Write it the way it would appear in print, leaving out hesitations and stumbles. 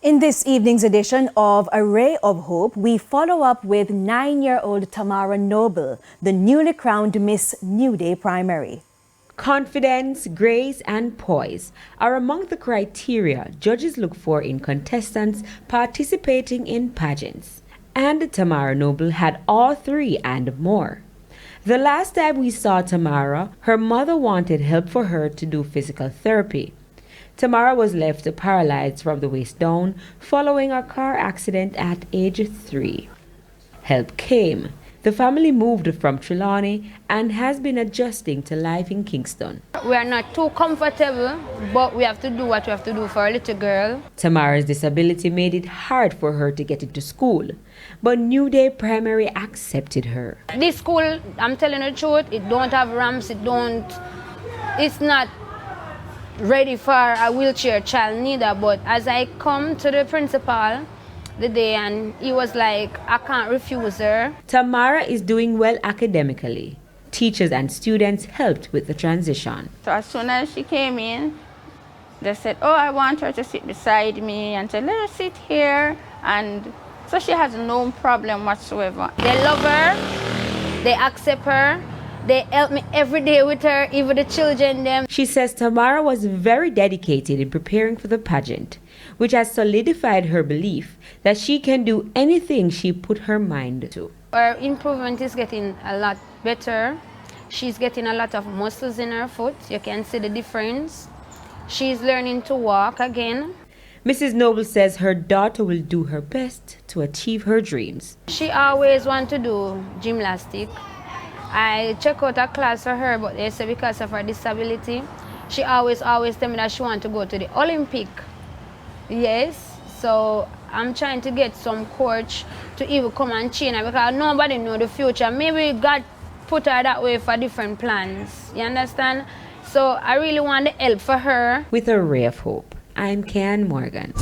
In this evening's edition of A Ray of Hope, we follow up with 9-year-old Tamara Noble, the newly crowned Miss New Day Primary. Confidence, grace, and poise are among the criteria judges look for in contestants participating in pageants. And Tamara Noble had all three and more. The last time we saw Tamara, her mother wanted help for her to do physical therapy. Tamara was left paralyzed from the waist down following a car accident at age 3. Help came. The family moved from Trelawney and has been adjusting to life in Kingston. We are not too comfortable, but we have to do what we have to do for a little girl. Tamara's disability made it hard for her to get into school, but New Day Primary accepted her. This school, I'm telling the truth, it don't have ramps, it's not ready for a wheelchair child neither, but as I come to the principal the day and he was like, I can't refuse her. Tamara is doing well academically. Teachers and students helped with the transition. So as soon as she came in, they said, oh, I want her to sit beside me, and said, let her sit here. And so she has no problem whatsoever. They love her, they accept her, they help me every day with her, even the children them. She says Tamara was very dedicated in preparing for the pageant, which has solidified her belief that she can do anything she put her mind to. Her improvement is getting a lot better. She's getting a lot of muscles in her foot. You can see the difference. She's learning to walk again. Mrs. Noble says her daughter will do her best to achieve her dreams. She always wants to do gymnastics. I check out a class for her, but they say because of her disability, she always tell me that she wants to go to the Olympic. Yes, so I'm trying to get some coach to even come and train her because nobody knows the future. Maybe God put her that way for different plans. You understand? So I really want the help for her. With A Ray of Hope, I'm Kian Morgan.